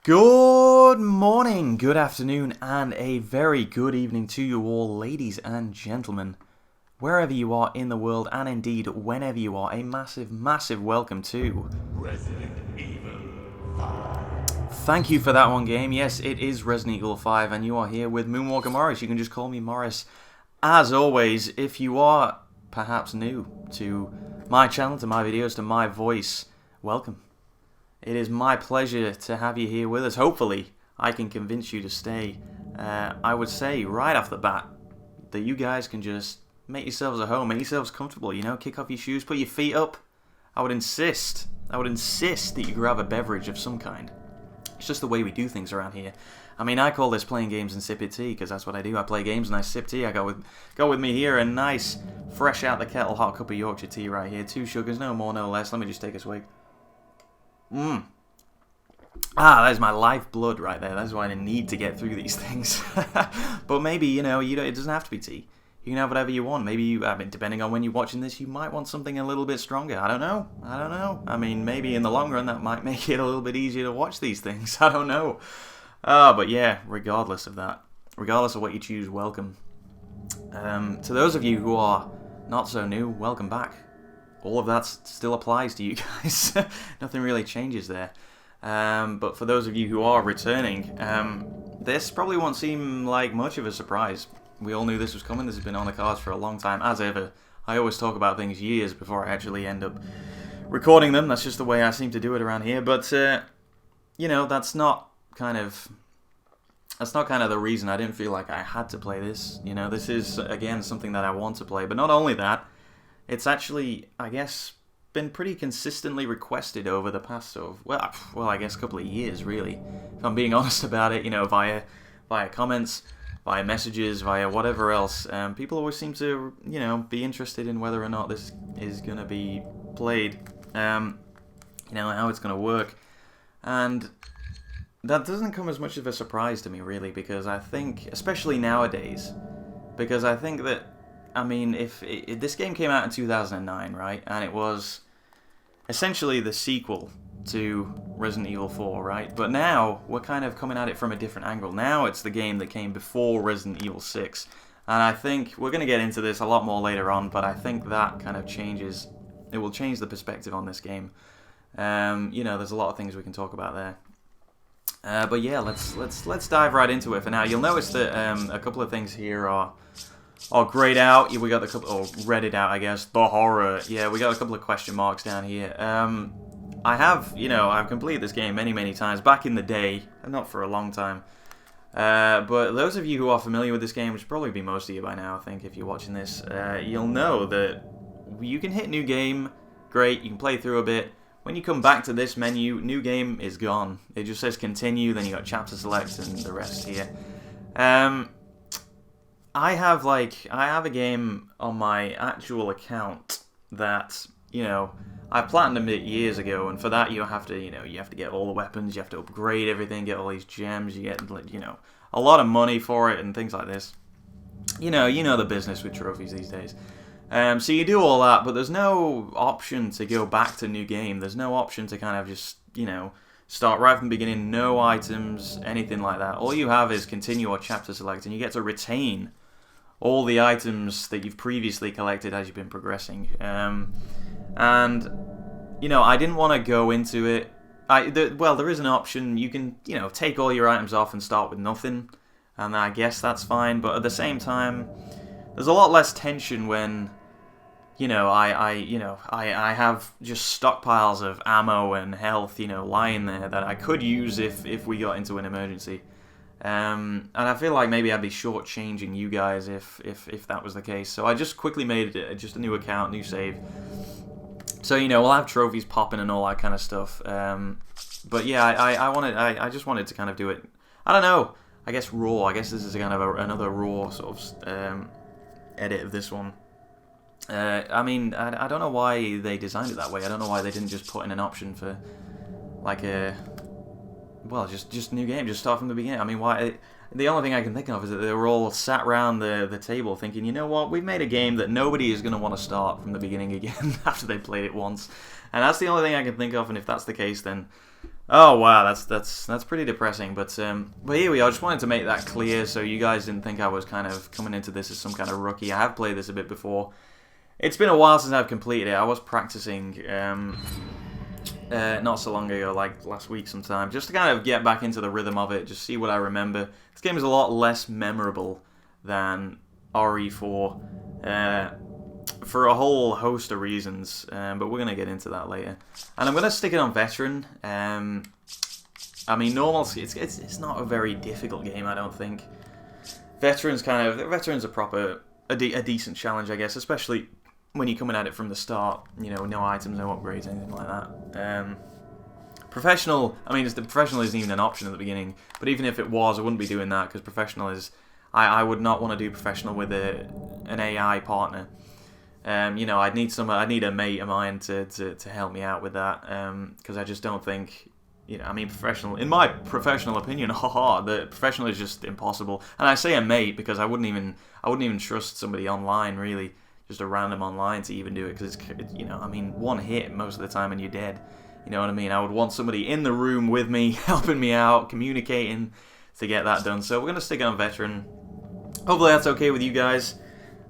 Good morning, good afternoon, and a very good evening to you all, ladies and gentlemen. Wherever you are in the world, and indeed whenever you are, a massive, massive welcome to Resident Evil 5. Thank you for that one, game. Yes, it is Resident Evil 5, and you are here with Moonwalker Morris. You can just call me Morris. As always, if you are perhaps new to my channel, to my videos, to my voice, welcome. It is my pleasure to have you here with us. Hopefully, I can convince you to stay. I would say right off the bat that you guys can just make yourselves at home, make yourselves comfortable, you know, kick off your shoes, put your feet up. I would insist that you grab a beverage of some kind. It's just the way we do things around here. I mean, I call this playing games and sipping tea, because that's what I do. I play games and I sip tea. I got with me here a nice, fresh out the kettle, hot cup of Yorkshire tea right here. 2 sugars, no more, no less. Let me just take a swig. That is my lifeblood right there. That's why I need to get through these things. But maybe, you know, it doesn't have to be tea. You can have whatever you want. Maybe I mean, depending on when you're watching this, you might want something a little bit stronger. I don't know. I mean, maybe in the long run, that might make it a little bit easier to watch these things. I don't know. But yeah, regardless of that, regardless of what you choose, welcome. To those of you who are not so new, welcome back. All of that still applies to you guys. Nothing really changes there. But for those of you who are returning, this probably won't seem like much of a surprise. We all knew this was coming. This has been on the cards for a long time. As ever, I always talk about things years before I actually end up recording them. That's just the way I seem to do it around here. But, you know, that's not kind of the reason I didn't feel like I had to play this. You know, this is, again, something that I want to play. But not only that, it's actually, I guess, been pretty consistently requested over the past sort of, well, I guess a couple of years, really. If I'm being honest about it, you know, via comments, via messages, via whatever else. People always seem to, you know, be interested in whether or not this is going to be played, you know, how it's going to work. And that doesn't come as much of a surprise to me, really, because I think, especially nowadays, because I think that, I mean, if this game came out in 2009, right, and it was essentially the sequel to Resident Evil 4, right, but now we're kind of coming at it from a different angle. Now it's the game that came before Resident Evil 6, and I think we're going to get into this a lot more later on, but I think that kind of changes, it will change the perspective on this game. You know, there's a lot of things we can talk about there. But yeah, let's dive right into it for now. You'll notice that a couple of things here are grayed out. We got a couple, or redded out, I guess. The horror. Yeah, we got a couple of question marks down here. I have, you know, I've completed this game many, many times back in the day, not for a long time. But those of you who are familiar with this game, which probably be most of you by now, I think, if you're watching this, you'll know that you can hit new game. Great, you can play through a bit. When you come back to this menu, new game is gone. It just says continue, then you got chapter select and the rest here. I have a game on my actual account that, you know, I platinumed it years ago, and for that you have to, you know, you have to get all the weapons, you have to upgrade everything, get all these gems, you get, you know, a lot of money for it and things like this. You know the business with trophies these days. So you do all that, but there's no option to go back to new game. There's no option to kind of just, you know, start right from the beginning, no items, anything like that. All you have is continue or chapter select, and you get to retain all the items that you've previously collected as you've been progressing. And, you know, I didn't want to go into it. Well, there is an option. You can, you know, take all your items off and start with nothing, and I guess that's fine. But at the same time, there's a lot less tension when, you know, I have just stockpiles of ammo and health, you know, lying there that I could use if we got into an emergency. And I feel like maybe I'd be shortchanging you guys if that was the case. So I just quickly made just a new account, new save. So, you know, we'll have trophies popping and all that kind of stuff. But yeah, I just wanted to kind of do it, I don't know, I guess raw. I guess this is kind of another raw sort of edit of this one. I mean, I don't know why they designed it that way. I don't know why they didn't just put in an option for, like, well, just new game, just start from the beginning. I mean, why? The only thing I can think of is that they were all sat around the table thinking, you know what, we've made a game that nobody is going to want to start from the beginning again after they played it once. And that's the only thing I can think of, and if that's the case, then Oh wow, that's pretty depressing. But here we are. I just wanted to make that clear so you guys didn't think I was kind of coming into this as some kind of rookie. I have played this a bit before. It's been a while since I've completed it. I was practicing not so long ago, like last week sometime, just to kind of get back into the rhythm of it, just see what I remember. This game is a lot less memorable than RE4 for a whole host of reasons, but we're going to get into that later. And I'm going to stick it on Veteran. I mean, normal, it's not a very difficult game, I don't think. Veteran's a decent challenge, I guess, especially when you're coming at it from the start. You know, no items, no upgrades, anything like that. Professional, I mean, the professional isn't even an option at the beginning, but even if it was, I wouldn't be doing that, because professional is... I would not want to do professional with an AI partner. You know, I'd need a mate of mine to help me out with that, because I just don't think, you know, I mean, professional, in my professional opinion, the professional is just impossible. And I say a mate because I wouldn't even trust somebody online, really, just a random online to even do it, because it's, you know, I mean, one hit most of the time and you're dead. You know what I mean? I would want somebody in the room with me, helping me out, communicating to get that done. So we're gonna stick it on Veteran. Hopefully that's okay with you guys.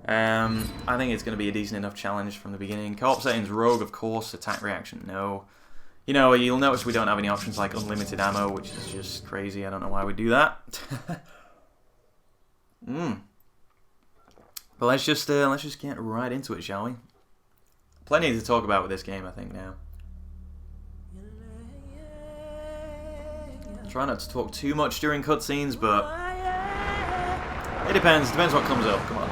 I think it's going to be a decent enough challenge from the beginning. Co-op settings, rogue, of course. Attack reaction, no. You know, you'll notice we don't have any options like unlimited ammo, which is just crazy. I don't know why we do that. But let's just get right into it, shall we? Plenty to talk about with this game, I think, now. Try not to talk too much during cutscenes, but it depends. Depends what comes up. Come on.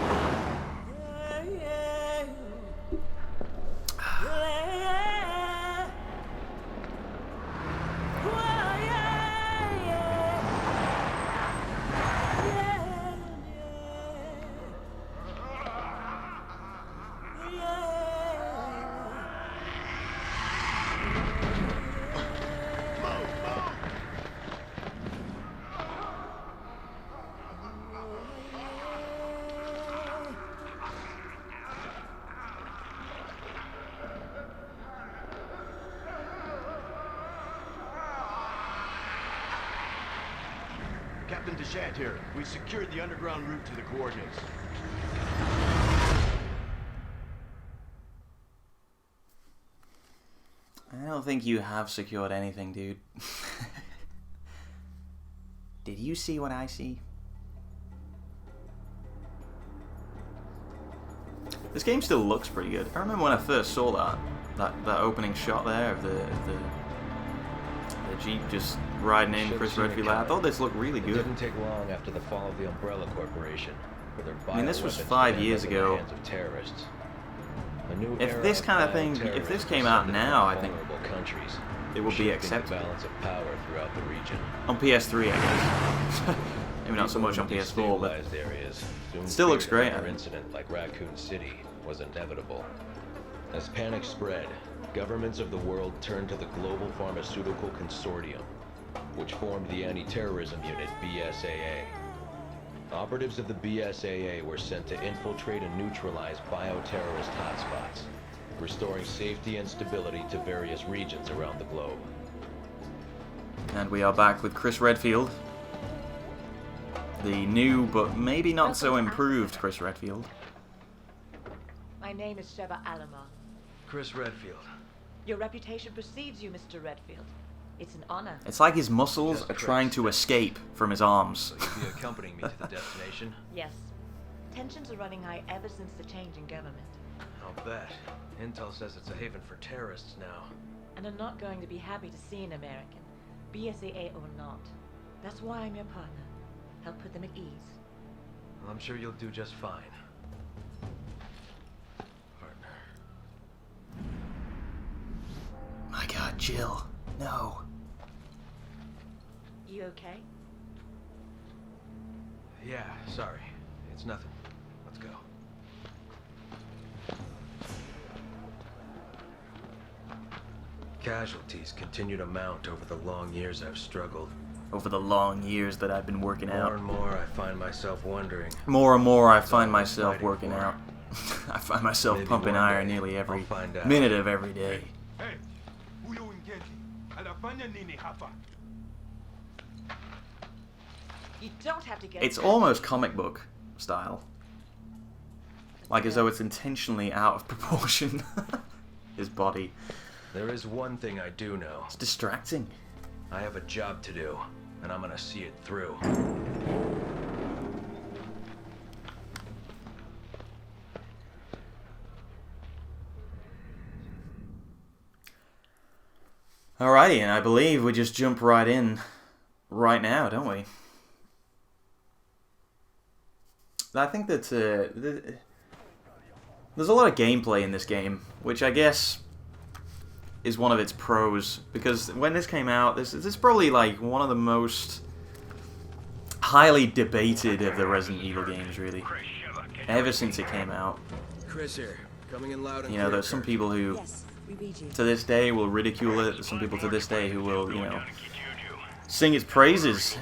Captain Deshant here. We secured the underground route to the coordinates. I don't think you have secured anything, dude. Did you see what I see? This game still looks pretty good. I remember when I first saw that opening shot there of the Jeep just riding in Chris Redfield. I thought this looked really good. It didn't take long after the fall of the Umbrella Corporation, with their I mean, this was 5 years ago. Of terrorists. If this kind of thing, if this came out now, I think countries, it would be acceptable. The balance of power throughout the region. On PS3, I guess. Maybe not so much on PS4, but areas it still looks great. An incident like Raccoon City was inevitable. As panic spread, governments of the world turned to the Global Pharmaceutical Consortium, which formed the anti-terrorism unit BSAA. Operatives of the BSAA were sent to infiltrate and neutralize bioterrorist hotspots, restoring safety and stability to various regions around the globe. And we are back with Chris Redfield, the new but maybe not so improved Chris Redfield. My name is Sheva Alomar. Chris Redfield. Your reputation precedes you, Mr. Redfield. It's an honor. It's like his muscles are trying to escape from his arms. So you'll be accompanying me to the destination? Yes. Tensions are running high ever since the change in government. I'll bet. Intel says it's a haven for terrorists now. And I'm not going to be happy to see an American, BSAA or not. That's why I'm your partner. Help put them at ease. Well, I'm sure you'll do just fine. Partner. My God, Jill. No. You okay? Yeah, sorry. It's nothing. Let's go. Casualties continue to mount over the long years I've struggled. Over the long years that I've been working out. More and more I find myself wondering. More and more I find myself working out. I find myself Maybe pumping one iron day nearly every I'll find out. minute of every day. Hey, Uyo Ngenji, à la You don't have to get. It's almost comic book style. Like as though it's intentionally out of proportion. His body. There is one thing I do know. It's distracting. I have a job to do, and I'm gonna see it through. Alrighty, and I believe we just jump right in right now, don't we? I think that there's a lot of gameplay in this game, which I guess is one of its pros, because when this came out, this is probably like one of the most highly debated of the Resident Evil games, really, ever since it came out. Chris here, coming in loud and You know, there's some people who, Yes, we read you. to this day, will ridicule it. There's some people to this day who will, you know, sing its praises.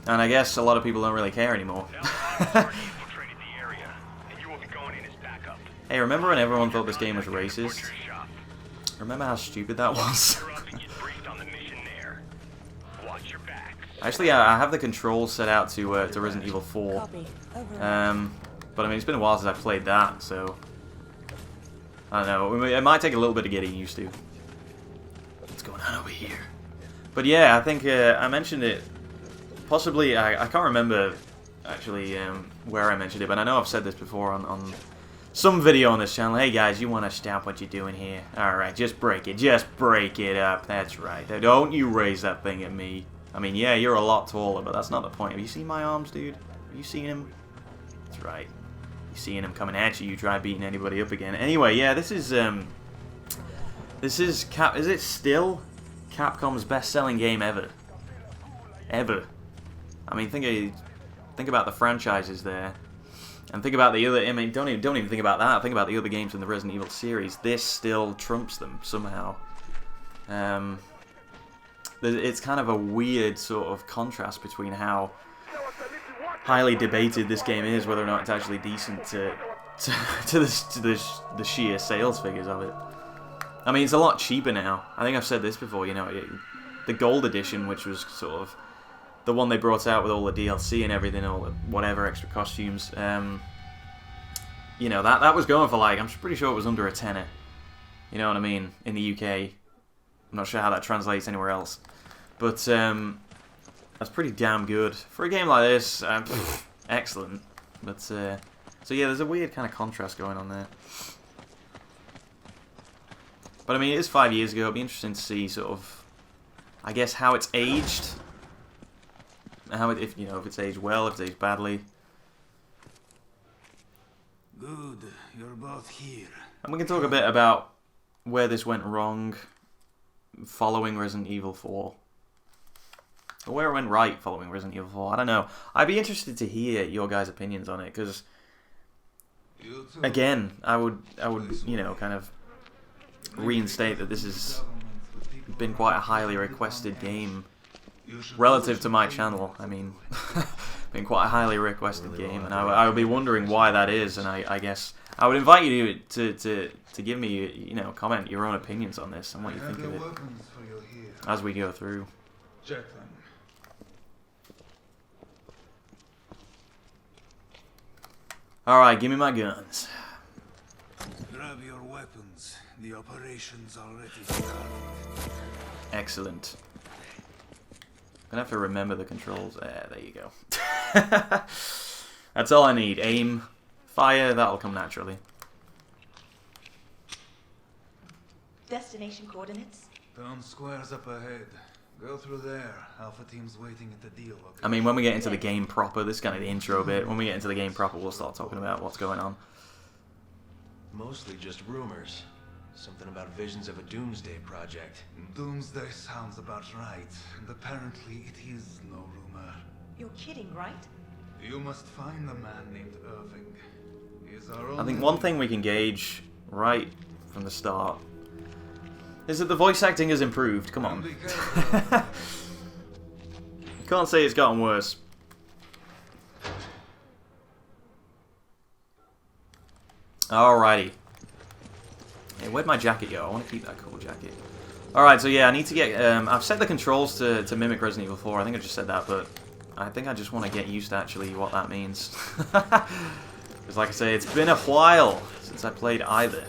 And I guess a lot of people don't really care anymore. Hey, remember when everyone thought this game was racist? Remember how stupid that was? Actually, I have the controls set out to Resident Evil 4. Copy. Over. But I mean, it's been a while since I played that, so I don't know. It might take a little bit of getting used to. What's going on over here? But yeah, I think I mentioned it. Possibly, I can't remember actually where I mentioned it, but I know I've said this before on some video on this channel. Hey guys, you want to stop what you're doing here? Alright, just break it. Just break it up. That's right. Don't you raise that thing at me. I mean, yeah, you're a lot taller, but that's not the point. Have you seen my arms, dude? Have you seen him? That's right. You seeing him coming at you, you try beating anybody up again. Anyway, yeah, this is is it still Capcom's best-selling game ever? Ever. I mean, think about the franchises there. And think about the other. I mean, don't even think about that. Think about the other games in the Resident Evil series. This still trumps them somehow. It's kind of a weird sort of contrast between how highly debated this game is, whether or not it's actually decent to the sheer sales figures of it. I mean, it's a lot cheaper now. I think I've said this before. You know, the Gold Edition, which was sort of the one they brought out with all the DLC and everything, all the whatever extra costumes. You know, that was going for like, I'm pretty sure it was under a tenner. You know what I mean? In the UK. I'm not sure how that translates anywhere else. But that's pretty damn good. For a game like this, excellent. But, so yeah, there's a weird kind of contrast going on there. But I mean, it is 5 years ago. It'll be interesting to see sort of, I guess, how it's aged. How it, if it's aged well, if it's aged badly. Good, you're both here. And we can talk a bit about where this went wrong following Resident Evil 4. Or where it went right following Resident Evil 4. I don't know. I'd be interested to hear your guys' opinions on it, because again, I would you know, kind of reinstate that this has been quite a highly requested game relative to my channel. I mean, been quite a highly requested game, and I would be wondering why that is. And I guess I would invite you to give me, you know, comment your own opinions on this and what you think of it as we go through. All right, give me my guns. Grab your weapons. The operation's already started. Excellent. I'm gonna have to remember the controls. There you go. That's all I need. Aim, fire, that'll come naturally. Destination coordinates? Town square's up ahead. Go through there. Alpha team's waiting at the deal. I mean, when we get into the game proper, this is kind of the intro bit. When we get into the game proper, we'll start talking about what's going on. Mostly just rumors. Something about visions of a doomsday project. Doomsday sounds about right, and apparently it is no rumor. You're kidding, right? You must find the man named Irving. He is our I think one thing we can gauge right from the start is that the voice acting has improved. Come on. Can't say it's gotten worse. Alrighty. Hey, where'd my jacket go? I want to keep that cool jacket. Alright, so yeah, I need to get... I've set the controls to mimic Resident Evil 4. I think I just said that, but I think I just want to get used to actually what that means. Because like I say, it's been a while since I played either.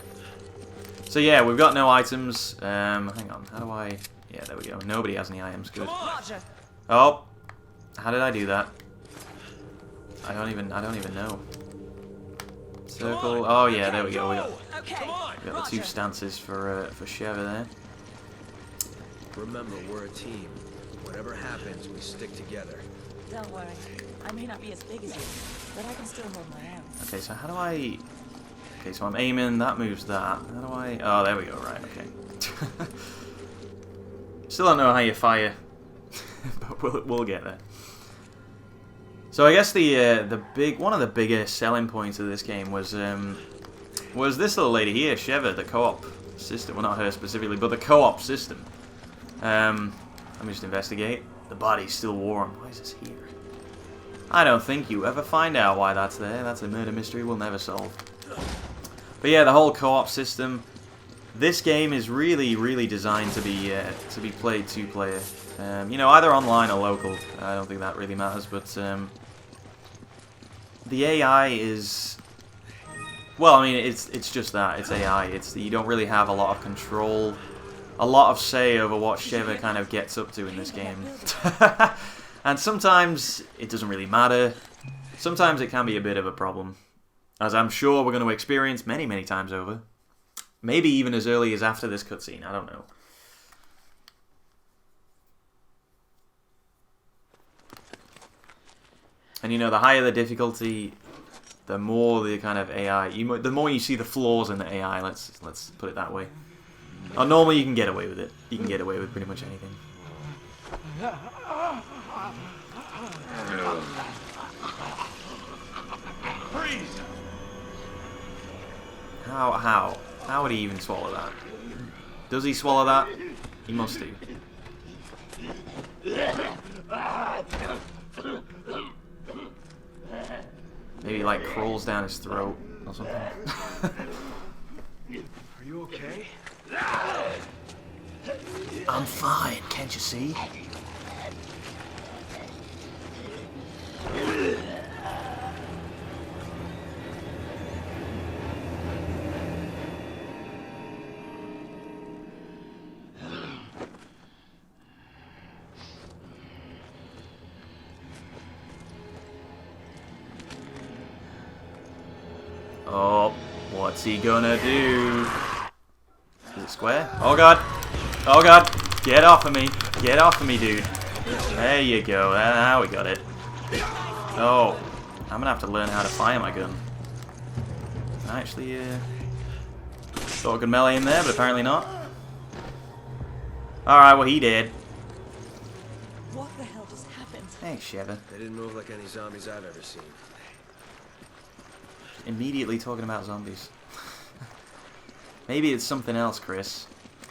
So yeah, we've got no items. Hang on, how do I... Yeah, there we go. Nobody has any items. Good. Oh! How did I do that? I don't even know. Circle. Oh yeah, there we go. We got the 2 stances for Sheva there. Remember, we're a team. Whatever happens, we stick together. Don't worry. I may not be as big as you, but I can still hold my own. Okay, so how do I... Okay, so I'm aiming, that moves that. How do I... Oh, there we go, right, okay. Still don't know how you fire, but we'll get there. So I guess one of the biggest selling points of this game was this little lady here, Sheva, the co-op system. Well, not her specifically, but the co-op system. Let me just investigate. The body's still warm. Why is this here? I don't think you ever find out why that's there. That's a murder mystery we'll never solve. But yeah, the whole co-op system. This game is really, really designed to be played 2-player. You know, either online or local. I don't think that really matters, but the AI is... Well, I mean, it's just that. It's AI. You don't really have a lot of control, a lot of say over what Sheva kind of gets up to in this game. And sometimes it doesn't really matter. Sometimes it can be a bit of a problem, as I'm sure we're going to experience many, many times over. Maybe even as early as after this cutscene. I don't know. And you know, the higher the difficulty, the more the kind of AI, the more you see the flaws in the AI. Let's put it that way. Oh, normally you can get away with it. You can get away with pretty much anything. Freeze! How would he even swallow that? Does he swallow that? He must do. Maybe he, like, crawls down his throat or something. Are you okay? I'm fine, can't you see? Oh, what's he gonna do? Is it square? Oh god! Oh god! Get off of me! Get off of me, dude! There you go. Now we got it. Oh, I'm gonna have to learn how to fire my gun. I actually thought I could melee in there, but apparently not. Alright, well he did. What the hell just happened? Thanks, Sheva. They didn't move like any zombies I've ever seen. Immediately talking about zombies. Maybe it's something else, Chris.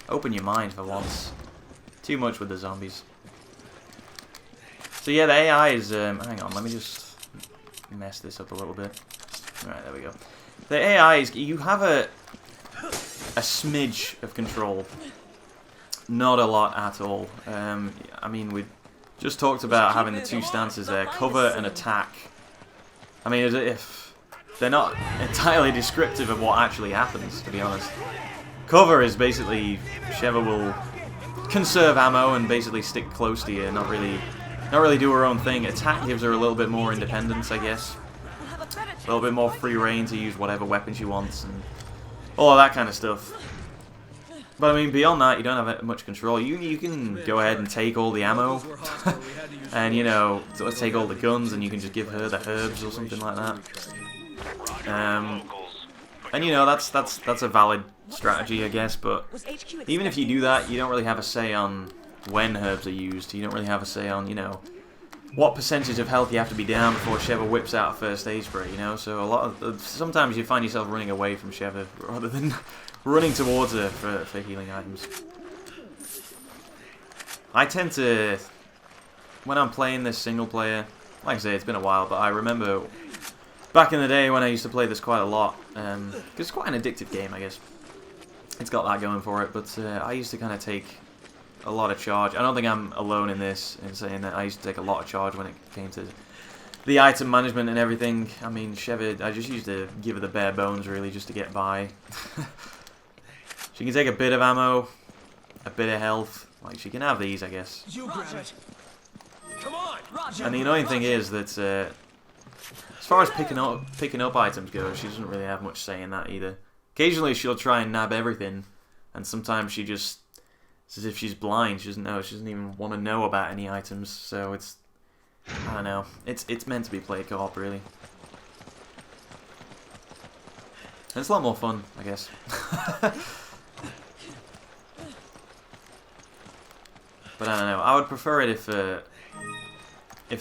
Open your mind for once. Too much with the zombies. So yeah, the AI is... hang on, let me just mess this up a little bit. Alright, there we go. The AI is... You have a smidge of control. Not a lot at all. I mean, we just talked about having the 2 stances there. Cover and attack. I mean, as if... They're not entirely descriptive of what actually happens, to be honest. Cover is basically... Sheva will conserve ammo and basically stick close to you, not really do her own thing. Attack gives her a little bit more independence, I guess. A little bit more free reign to use whatever weapon she wants and all of that kind of stuff. But I mean, beyond that, you don't have much control. You can go ahead and take all the ammo, and you know, sort of take all the guns, and you can just give her the herbs or something like that. And you know, that's a valid strategy, I guess. But even if you do that, you don't really have a say on when herbs are used. You don't really have a say on, you know, what percentage of health you have to be down before Sheva whips out a first aid spray. You know, so sometimes you find yourself running away from Sheva rather than running towards her for healing items. I tend to, when I'm playing this single player, like I say, it's been a while, but I remember back in the day when I used to play this quite a lot, because it's quite an addictive game, I guess. It's got that going for it, but I used to kind of take a lot of charge. I don't think I'm alone in this, in saying that I used to take a lot of charge when it came to the item management and everything. I mean, Sheva, I just used to give her the bare bones, really, just to get by. She can take a bit of ammo, a bit of health. Like, she can have these, I guess. You grab it. Come on, Roger. And the annoying thing is that, as far as picking up items go, she doesn't really have much say in that either. Occasionally, she'll try and nab everything, and sometimes she just, it's as if she's blind. She doesn't know. She doesn't even want to know about any items. So it's, I don't know. It's meant to be played co-op, really. And it's a lot more fun, I guess. But I don't know. I would prefer it if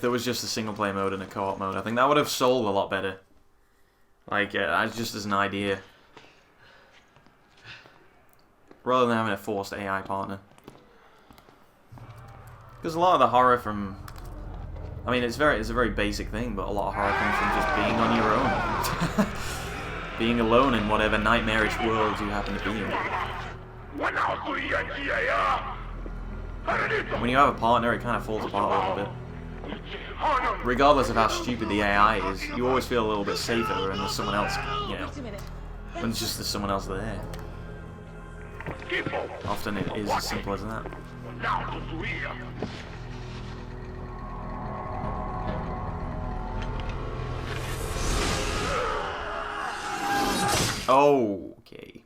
there was just a single player mode and a co-op mode. I think that would have sold a lot better. Like, just as an idea. Rather than having a forced AI partner. Because a lot of the horror from... I mean, it's a very basic thing, but a lot of horror comes from just being on your own. Being alone in whatever nightmarish world you happen to be in. When you have a partner, it kind of falls apart a little bit. Regardless of how stupid the AI is, you always feel a little bit safer when there's someone else, you know, when it's just there's someone else there. Often it is as simple as that. Okay.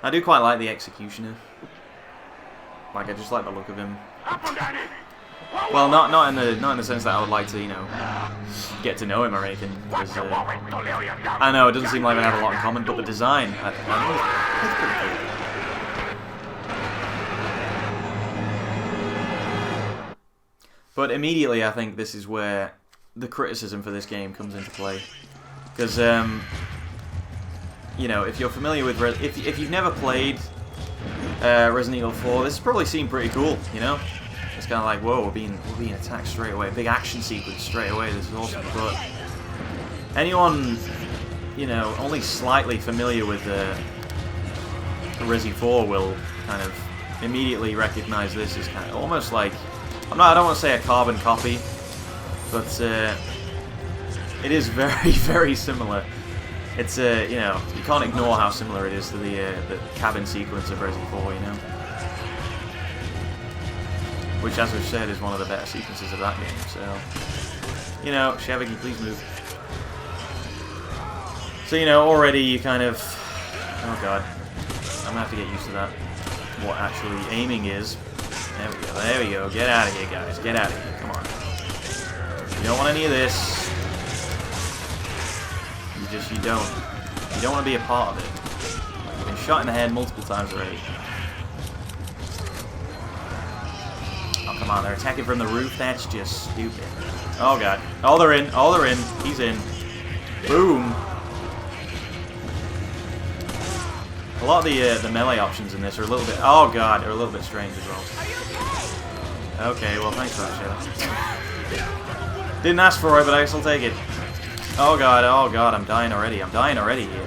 I do quite like the executioner. Like, I just like the look of him. Well, not in the sense that I would like to, you know, get to know him or anything. Because, I know it doesn't seem like we have a lot in common, but the design, I think, it's pretty cool. But immediately, I think this is where the criticism for this game comes into play, because you know, if you're familiar with if you've never played Resident Evil 4, this has probably seemed pretty cool, you know. It's kind of like, whoa, we're being attacked straight away. Big action sequence straight away. This is awesome. But anyone, you know, only slightly familiar with Resi 4 will kind of immediately recognize this as kind of almost like, I don't want to say a carbon copy, but it is very, very similar. It's you know, you can't ignore how similar it is to the cabin sequence of Resi 4, you know. Which, as we've said, is one of the better sequences of that game, so... You know, Sheva, can you please move? So, you know, already you kind of... Oh god. I'm gonna have to get used to that. What actually aiming is. There we go, there we go. Get out of here, guys. Get out of here, come on. You don't want any of this. You don't. You don't want to be a part of it. You've been shot in the head multiple times already. Oh, come on, they're attacking from the roof? That's just stupid. Oh, god. Oh, they're in. Oh, they're in. He's in. Boom. A lot of the melee options in this are a little bit... Oh, god, they're a little bit strange as well. Okay, well, thanks for that, Sheva. Didn't ask for it, but I guess I'll take it. Oh, god, I'm dying already. I'm dying already here.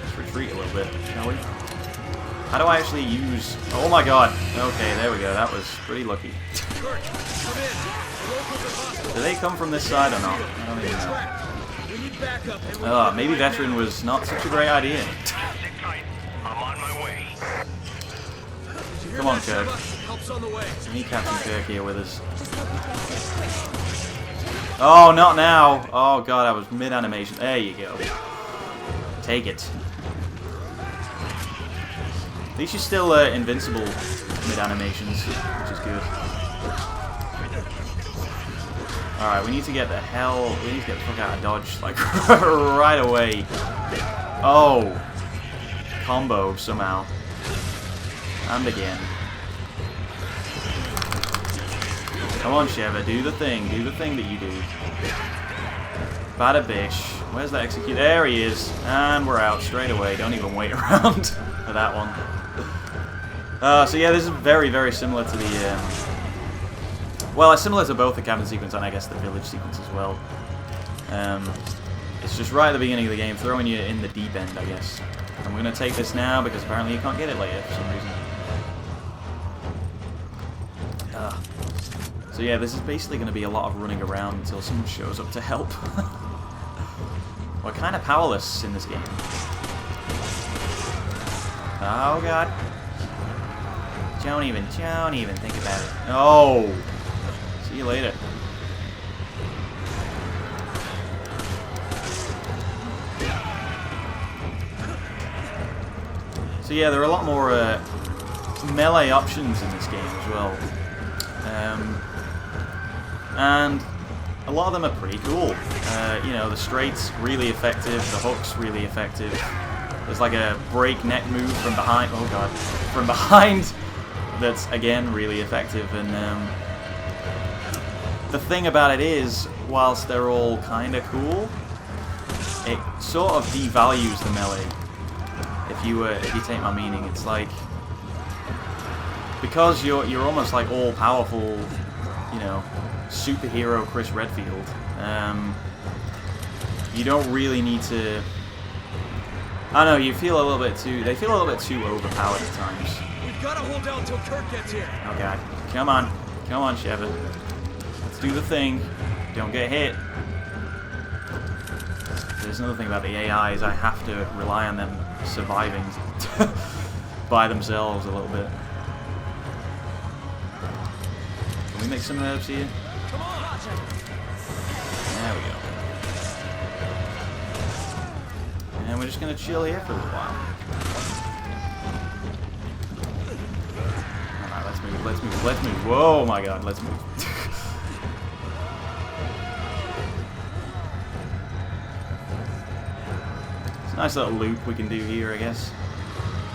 Let's retreat a little bit, shall we? How do I actually use... Oh my god. Okay, there we go. That was pretty lucky. Do they come from this side or not? I don't even know. Maybe Veteran was not such a great idea. Come on, Kirk. We need Captain Kirk here with us. Oh, not now! Oh god, I was mid-animation. There you go. Take it. At least you're still invincible mid-animations, which is good. Alright, we need to get the fuck out of Dodge, like, right away. Oh! Combo, somehow. And again. Come on, Sheva, do the thing that you do. Bada bish. Where's that execute? There he is. And we're out straight away. Don't even wait around for that one. So yeah, this is very, very similar to the... well, it's similar to both the cabin sequence and I guess the village sequence as well. It's just right at the beginning of the game, throwing you in the deep end, I guess. I'm going to take this now because apparently you can't get it later for some reason. So yeah, this is basically going to be a lot of running around until someone shows up to help. We're kind of powerless in this game. Oh god. Don't even think about it. Oh! See you later. So yeah, there are a lot more melee options in this game as well. And a lot of them are pretty cool. You know, the straight's really effective, the hook's really effective. There's like a breakneck move from behind, oh god, from behind that's, again, really effective. And the thing about it is, whilst they're all kind of cool, it sort of devalues the melee. If you take my meaning, it's like, because you're almost like all powerful, you know, superhero Chris Redfield. You don't really need to. I don't know. You feel a little bit too. They feel a little bit too overpowered at times. We've got to hold out till Kirk gets here. Oh god, come on, Sheva. Let's do the thing. Don't get hit. There's another thing about the AI is I have to rely on them surviving by themselves a little bit. Can we make some herbs here? Come on. There we go. And we're just gonna chill here for a little while. Alright, let's move. Whoa, my god, let's move. It's a nice little loop we can do here, I guess.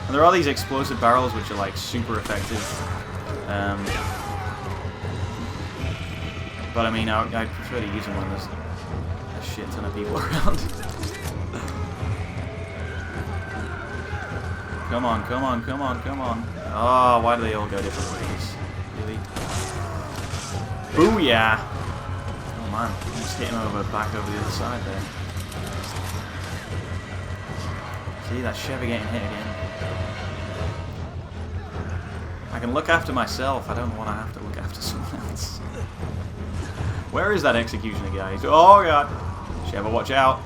And there are these explosive barrels which are like super effective. But I mean, I'd prefer to use them when there's a shit ton of people around. Come on. Oh, why do they all go different ways? Really? Booyah! Oh man, I'm just hitting back over the other side there. See, that Chevy getting hit again. I can look after myself, I don't want to have to look after someone else. Where is that executioner guy? Oh god! Sheva, watch out!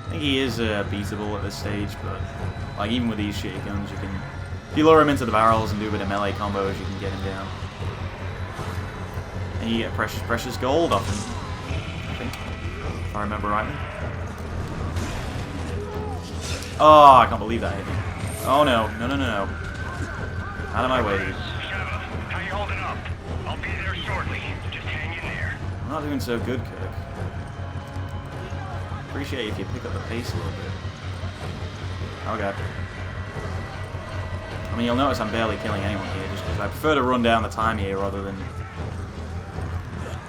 I think he is beatable at this stage, but like even with these shitty guns, you can, if you lure him into the barrels and do a bit of melee combos, you can get him down. And you get precious gold off him, I think, if I remember rightly. Oh, I can't believe that hit me. Oh no. Out of my way, dude. How you holding up? I'll be there shortly. Just hang in there. I'm not doing so good, Kirk. Appreciate if you pick up the pace a little bit. Oh god. I mean, you'll notice I'm barely killing anyone here, just because I prefer to run down the time here rather than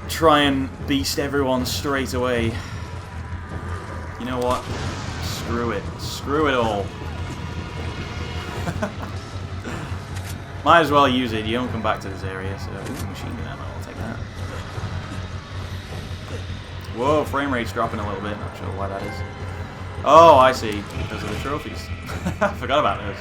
try and beast everyone straight away. You know what? Screw it. Screw it all. Might as well use it. You don't come back to this area, so... Ooh, machine gun ammo. I'll take that. Whoa, frame rate's dropping a little bit. Not sure why that is. Oh, I see. Because of the trophies. I forgot about those.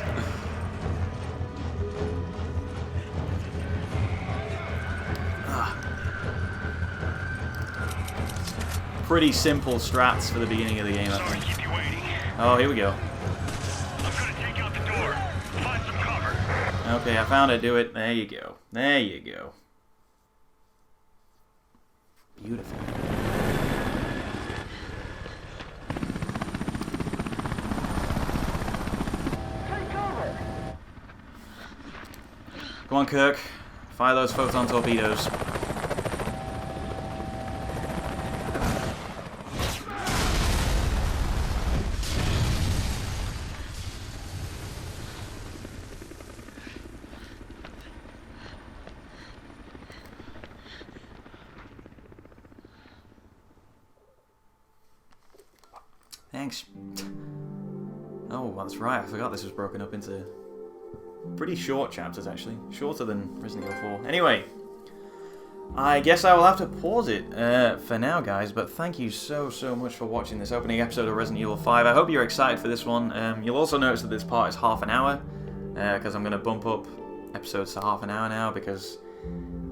Pretty simple strats for the beginning of the game, I Sorry think. to keep you waiting. Oh, here we go. I'm gonna take out the door. Find some cover. Okay, I found it. Do it. There you go. There you go. Beautiful. Come on, Kirk. Fire those photon torpedoes. Thanks. Oh, that's right. I forgot this was broken up into pretty short chapters, actually. Shorter than Resident Evil 4. Anyway, I guess I will have to pause it for now, guys, but thank you so much for watching this opening episode of Resident Evil 5. I hope you're excited for this one. You'll also notice that this part is half an hour, because I'm going to bump up episodes to half an hour now, because,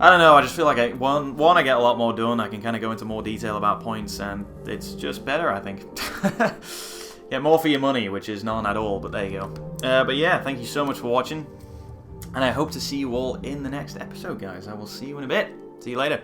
I don't know, I just feel like, I get a lot more done, I can kind of go into more detail about points, and it's just better, I think. Get more for your money, which is none at all, but there you go. But yeah, thank you so much for watching, and I hope to see you all in the next episode, guys. I will see you in a bit. See you later.